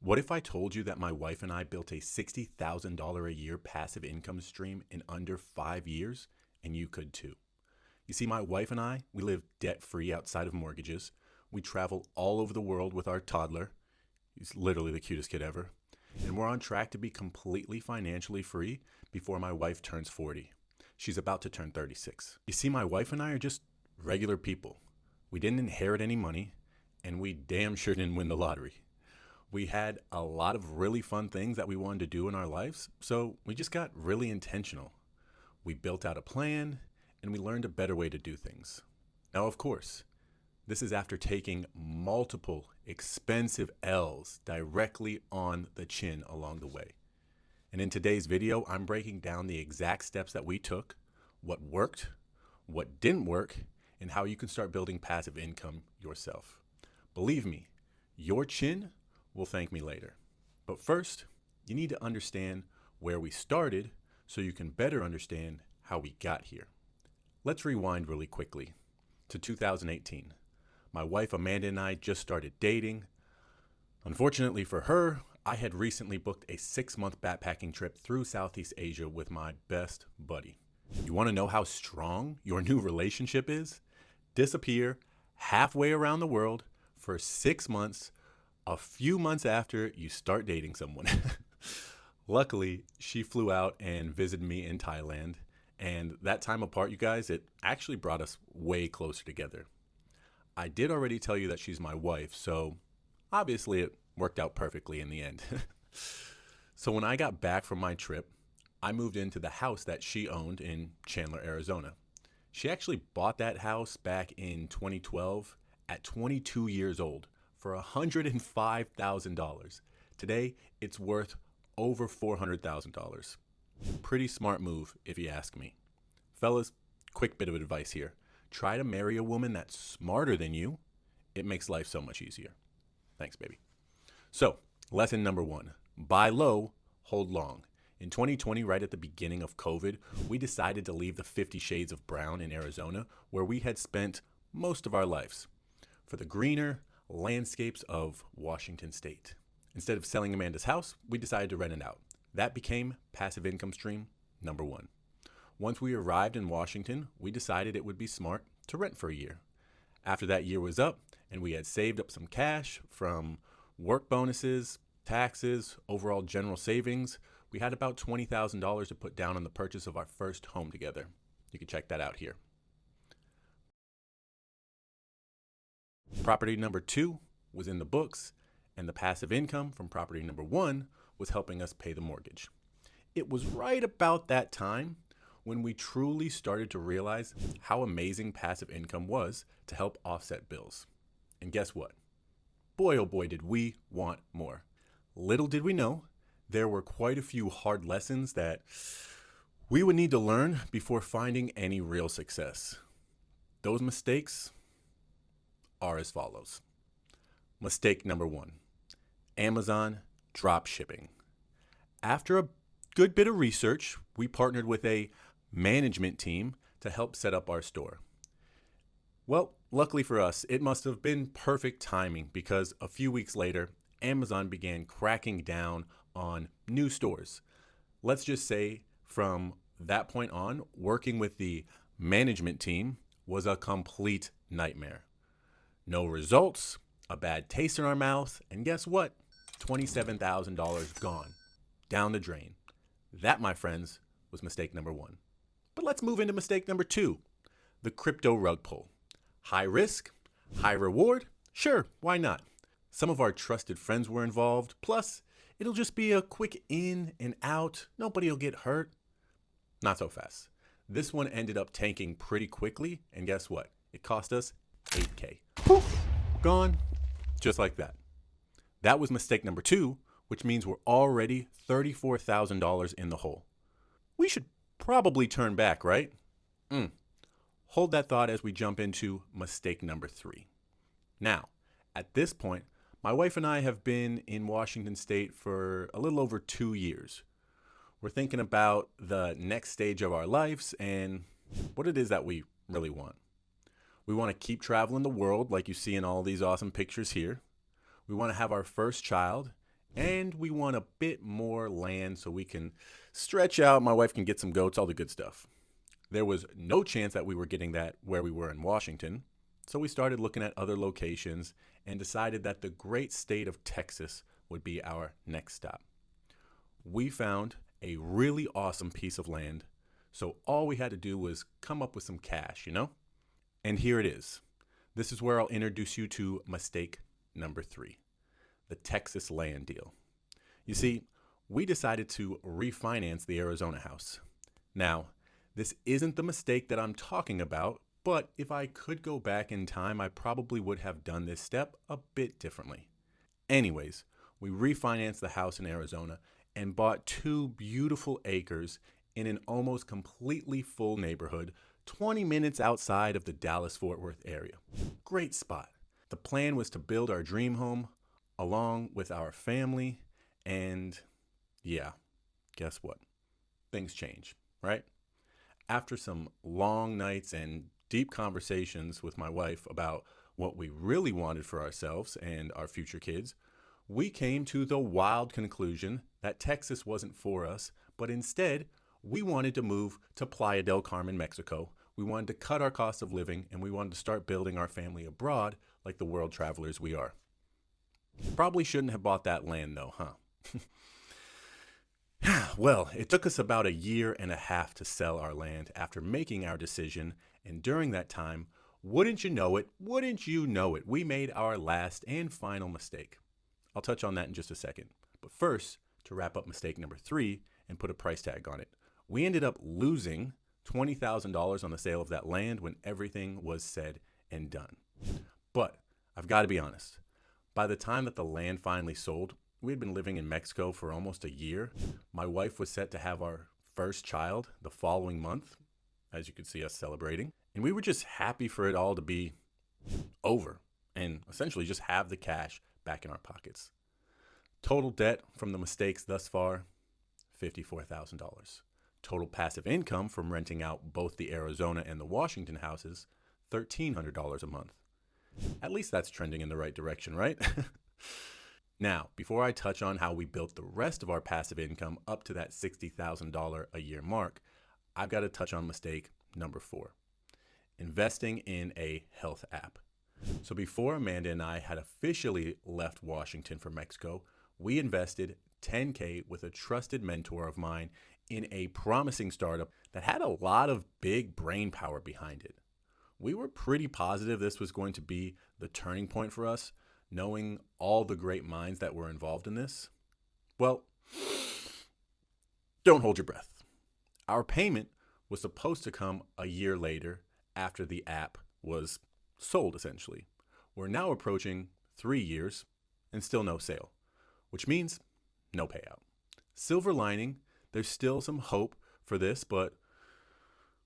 What if I told you that my wife and I built a $60,000 a year passive income stream in under 5 years, and you could too? You see, my wife and I, we live debt-free outside of mortgages. We travel all over the world with our toddler. He's literally the cutest kid ever. And we're on track to be completely financially free before my wife turns 40. She's about to turn 36. You see, my wife and I are just regular people. We didn't inherit any money, and we damn sure didn't win the lottery. We had a lot of really fun things that we wanted to do in our lives, so we just got really intentional. We built out a plan, and we learned a better way to do things. Now, of course, this is after taking multiple expensive L's directly on the chin along the way. And in today's video, I'm breaking down the exact steps that we took, what worked, what didn't work, and how you can start building passive income yourself. Believe me, your chin will thank me later. But first, you need to understand where we started so you can better understand how we got here. Let's rewind really quickly to 2018. My wife Amanda and I just started dating. Unfortunately for her, I had recently booked a 6-month backpacking trip through Southeast Asia with my best buddy. You want to know how strong your new relationship is? Disappear halfway around the world for 6 months, a few months after you start dating someone. Luckily, she flew out and visited me in Thailand, and that time apart, you guys, it actually brought us way closer together. I did already tell you that she's my wife, so obviously it worked out perfectly in the end. So when I got back from my trip, I moved into the house that she owned in Chandler, Arizona. She actually bought that house back in 2012 at 22 years old for $105,000. Today, it's worth over $400,000. Pretty smart move, if you ask me. Fellas, quick bit of advice here. Try to marry a woman that's smarter than you. It makes life so much easier. Thanks, baby. So, lesson number 1, buy low, hold long. In 2020, right at the beginning of COVID, we decided to leave the 50 Shades of Brown in Arizona, where we had spent most of our lives, for the greener landscapes of Washington State. Instead of selling Amanda's house, we decided to rent it out. That became passive income stream number 1. Once we arrived in Washington, we decided it would be smart to rent for a year. After that year was up and we had saved up some cash from work bonuses, taxes, overall general savings, we had about $20,000 to put down on the purchase of our first home together. You can check that out here. Property number 2 was in the books, and the passive income from property number 1 was helping us pay the mortgage. It was right about that time when we truly started to realize how amazing passive income was to help offset bills. And guess what? Boy, oh boy, did we want more. Little did we know, there were quite a few hard lessons that we would need to learn before finding any real success. Those mistakes are as follows. Mistake number 1, Amazon drop shipping. After a good bit of research, we partnered with a management team to help set up our store. Well, luckily for us, it must have been perfect timing because a few weeks later, Amazon began cracking down on new stores. Let's just say from that point on, working with the management team was a complete nightmare. No results, a bad taste in our mouth, and guess what? $27,000 gone, down the drain. That, my friends, was mistake number 1. But let's move into mistake number 2, the crypto rug pull. High risk, high reward? Sure, why not? Some of our trusted friends were involved, plus it'll just be a quick in and out, nobody will get hurt. Not so fast. This one ended up tanking pretty quickly, and guess what? It cost us $8K. Poof, gone, just like that. That was mistake number 2, which means we're already $34,000 in the hole. We should probably turn back, right? Hold that thought as we jump into mistake number 3. Now, at this point, my wife and I have been in Washington State for a little over 2 years. We're thinking about the next stage of our lives and what it is that we really want. We want to keep traveling the world like you see in all these awesome pictures here. We want to have our first child And we want a bit more land so we can stretch out. My wife can get some goats, all the good stuff. There was no chance that we were getting that where we were in Washington. So we started looking at other locations and decided that the great state of Texas would be our next stop. We found a really awesome piece of land. So all we had to do was come up with some cash. And here it is. This is where I'll introduce you to mistake number 3, the Texas land deal. You see, we decided to refinance the Arizona house. Now, this isn't the mistake that I'm talking about, but if I could go back in time, I probably would have done this step a bit differently. Anyways, we refinanced the house in Arizona and bought 2 beautiful acres in an almost completely full neighborhood 20 minutes outside of the Dallas-Fort Worth area. Great spot. The plan was to build our dream home along with our family, and yeah, guess what? Things change, right? After some long nights and deep conversations with my wife about what we really wanted for ourselves and our future kids, we came to the wild conclusion that Texas wasn't for us, but instead, we wanted to move to Playa del Carmen, Mexico. We wanted to cut our cost of living, and we wanted to start building our family abroad like the world travelers we are. Probably shouldn't have bought that land though, huh? Well, it took us about 1.5 years to sell our land after making our decision, and during that time, wouldn't you know it, we made our last and final mistake. I'll touch on that in just a second. But first, to wrap up mistake number 3 and put a price tag on it, we ended up losing $20,000 on the sale of that land when everything was said and done. But I've got to be honest, by the time that the land finally sold, we had been living in Mexico for almost 1 year. My wife was set to have our first child the following month, as you could see us celebrating. And we were just happy for it all to be over and essentially just have the cash back in our pockets. Total debt from the mistakes thus far, $54,000. Total passive income from renting out both the Arizona and the Washington houses, $1,300 a month. At least that's trending in the right direction, right? Now, before I touch on how we built the rest of our passive income up to that $60,000 a year mark, I've got to touch on mistake number 4, investing in a health app. So before Amanda and I had officially left Washington for Mexico, we invested $10K with a trusted mentor of mine in a promising startup that had a lot of big brain power behind it. We were pretty positive this was going to be the turning point for us, knowing all the great minds that were involved in this. Well, don't hold your breath. Our payment was supposed to come 1 year later after the app was sold, essentially. We're now approaching 3 years and still no sale, which means no payout. Silver lining, there's still some hope for this, but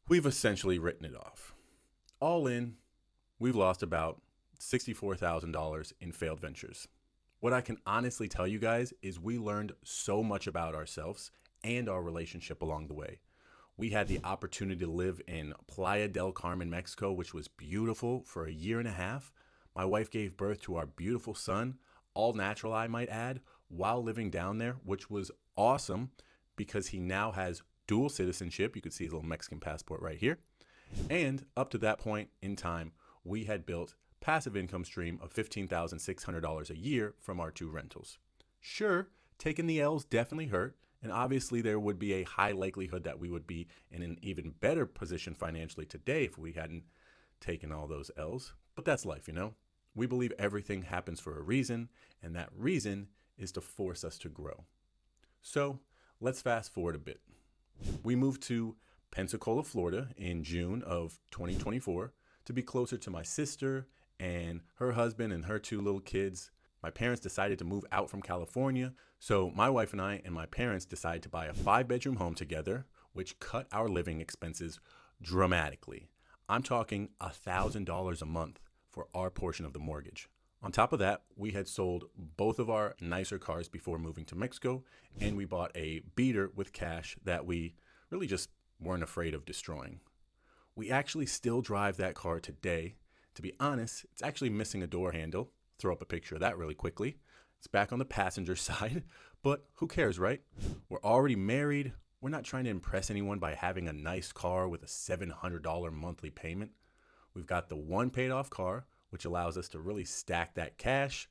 we've essentially written it off. All in, we've lost about $64,000 in failed ventures. What I can honestly tell you guys is we learned so much about ourselves and our relationship along the way. We had the opportunity to live in Playa del Carmen, Mexico, which was beautiful for 1.5 years. My wife gave birth to our beautiful son, all natural I might add, while living down there, which was awesome because he now has dual citizenship. You could see his little Mexican passport right here. And up to that point in time, we had built passive income stream of $15,600 a year from our 2 rentals. Sure, taking the L's definitely hurt, and obviously there would be a high likelihood that we would be in an even better position financially today if we hadn't taken all those L's. But that's life, We believe everything happens for a reason, and that reason is to force us to grow. So let's fast forward a bit. We moved to Pensacola, Florida in June of 2024 to be closer to my sister and her husband and her 2 little kids. My parents decided to move out from California, so my wife and I and my parents decided to buy a 5-bedroom home together, which cut our living expenses dramatically. I'm talking $1,000 a month for our portion of the mortgage. On top of that, we had sold both of our nicer cars before moving to Mexico, and we bought a beater with cash that we really just weren't afraid of destroying. We actually still drive that car today. To be honest, it's actually missing a door handle. Throw up a picture of that really quickly. It's back on the passenger side, but who cares, right? We're already married. We're not trying to impress anyone by having a nice car with a $700 monthly payment. We've got the one paid off car, which allows us to really stack that cash.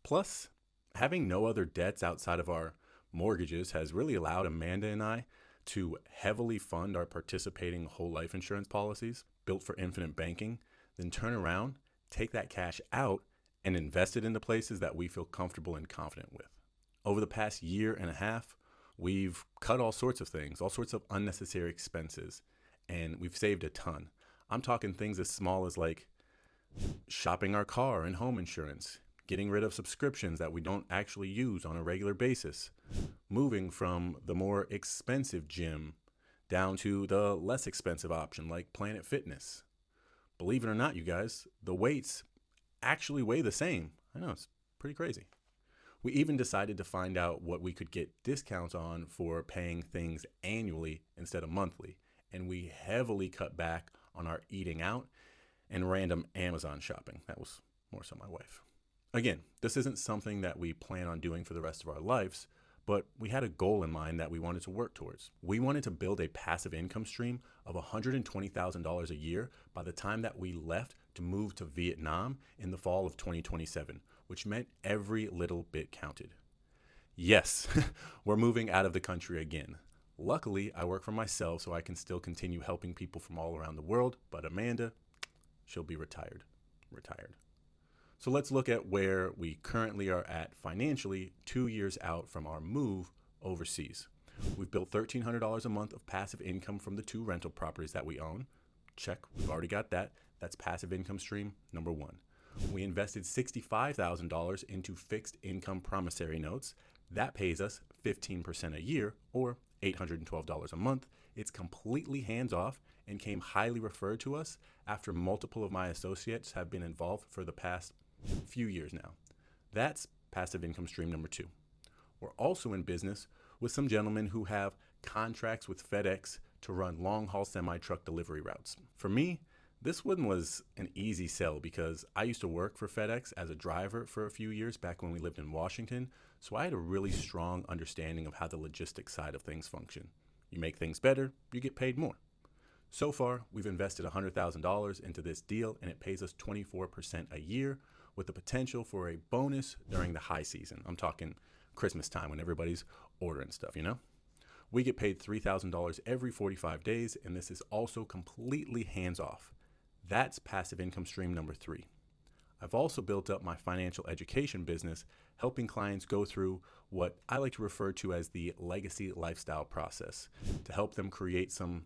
Plus, having no other debts outside of our mortgages has really allowed Amanda and I to heavily fund our participating whole life insurance policies built for infinite banking, then turn around, take that cash out, and invest it into places that we feel comfortable and confident with. Over the past year and a half, we've cut all sorts of things, all sorts of unnecessary expenses, and we've saved a ton. I'm talking things as small as like shopping our car and home insurance, getting rid of subscriptions that we don't actually use on a regular basis, moving from the more expensive gym down to the less expensive option like Planet Fitness. Believe it or not, you guys, the weights actually weigh the same. I know, it's pretty crazy. We even decided to find out what we could get discounts on for paying things annually instead of monthly. And we heavily cut back on our eating out and random Amazon shopping. That was more so my wife. Again, this isn't something that we plan on doing for the rest of our lives, but we had a goal in mind that we wanted to work towards. We wanted to build a passive income stream of $120,000 a year by the time that we left to move to Vietnam in the fall of 2027, which meant every little bit counted. Yes, we're moving out of the country again. Luckily, I work for myself, so I can still continue helping people from all around the world, but Amanda, she'll be retired. So let's look at where we currently are at financially 2 years out from our move overseas. We've built $1,300 a month of passive income from the 2 rental properties that we own. Check, we've already got that. That's passive income stream number 1. We invested $65,000 into fixed income promissory notes. That pays us 15% a year or $812 a month. It's completely hands off and came highly referred to us after multiple of my associates have been involved for the past few years now. That's passive income stream number 2. We're also in business with some gentlemen who have contracts with FedEx to run long-haul semi-truck delivery routes. For me, this one was an easy sell because I used to work for FedEx as a driver for a few years back when we lived in Washington, so I had a really strong understanding of how the logistics side of things function. You make things better, you get paid more. So far, we've invested $100,000 into this deal and it pays us 24% a year with the potential for a bonus during the high season. I'm talking Christmas time when everybody's ordering stuff, you know? We get paid $3,000 every 45 days, and this is also completely hands-off. That's passive income stream number 3. I've also built up my financial education business, helping clients go through what I like to refer to as the legacy lifestyle process to help them create some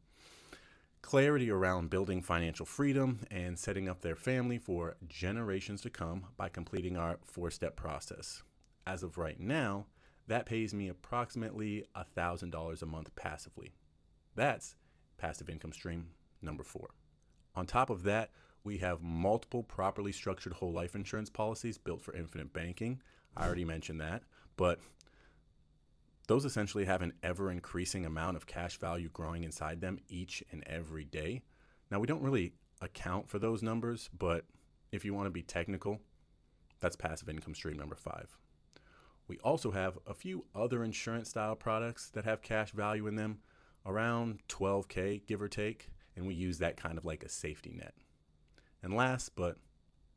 clarity around building financial freedom and setting up their family for generations to come by completing our 4-step process. As of right now, that pays me approximately $1,000 a month passively. That's passive income stream number 4. On top of that, we have multiple properly structured whole life insurance policies built for infinite banking. I already mentioned that, but those essentially have an ever-increasing amount of cash value growing inside them each and every day. Now, we don't really account for those numbers, but if you want to be technical, that's passive income stream number 5. We also have a few other insurance-style products that have cash value in them, around $12K, give or take, and we use that kind of like a safety net. And last, but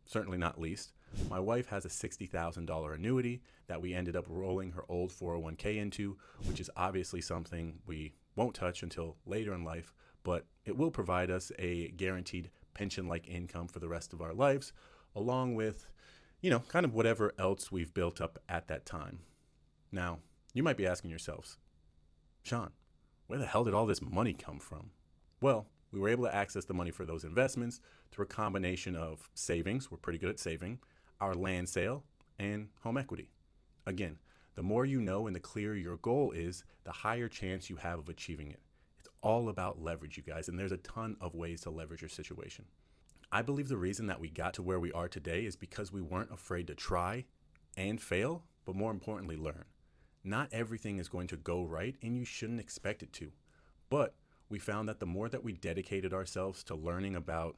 certainly not least, my wife has a $60,000 annuity that we ended up rolling her old 401k into, which is obviously something we won't touch until later in life, but it will provide us a guaranteed pension-like income for the rest of our lives, along with, kind of whatever else we've built up at that time. Now, you might be asking yourselves, Sean, where the hell did all this money come from? Well, we were able to access the money for those investments through a combination of savings, we're pretty good at saving, our land sale, and home equity. Again, the more you know and the clearer your goal is, the higher chance you have of achieving it. It's all about leverage, you guys, and there's a ton of ways to leverage your situation. I believe the reason that we got to where we are today is because we weren't afraid to try and fail, but more importantly, learn. Not everything is going to go right, and you shouldn't expect it to. But we found that the more that we dedicated ourselves to learning about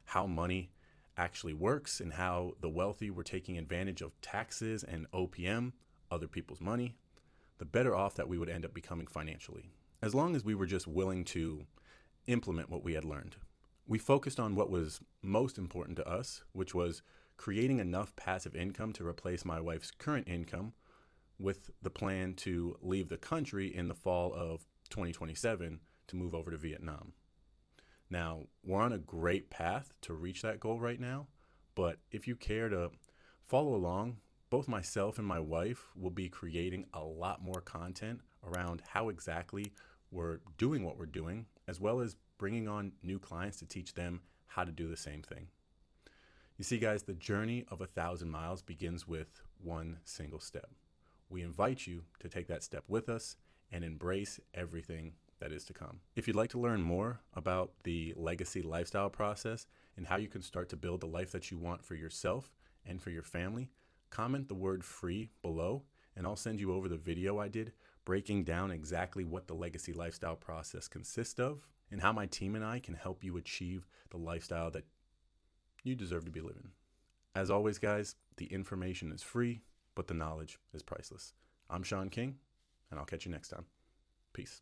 how money actually works and how the wealthy were taking advantage of taxes and OPM, other people's money, the better off that we would end up becoming financially, as long as we were just willing to implement what we had learned. We focused on what was most important to us, which was creating enough passive income to replace my wife's current income, with the plan to leave the country in the fall of 2027 to move over to Vietnam. Now, we're on a great path to reach that goal right now, but if you care to follow along, both myself and my wife will be creating a lot more content around how exactly we're doing what we're doing, as well as bringing on new clients to teach them how to do the same thing. You see, guys, the journey of 1,000 miles begins with one single step. We invite you to take that step with us and embrace everything that is to come. If you'd like to learn more about the legacy lifestyle process and how you can start to build the life that you want for yourself and for your family, comment the word free below and I'll send you over the video I did breaking down exactly what the legacy lifestyle process consists of and how my team and I can help you achieve the lifestyle that you deserve to be living. As always, guys, the information is free, but the knowledge is priceless. I'm Sean King, and I'll catch you next time. Peace.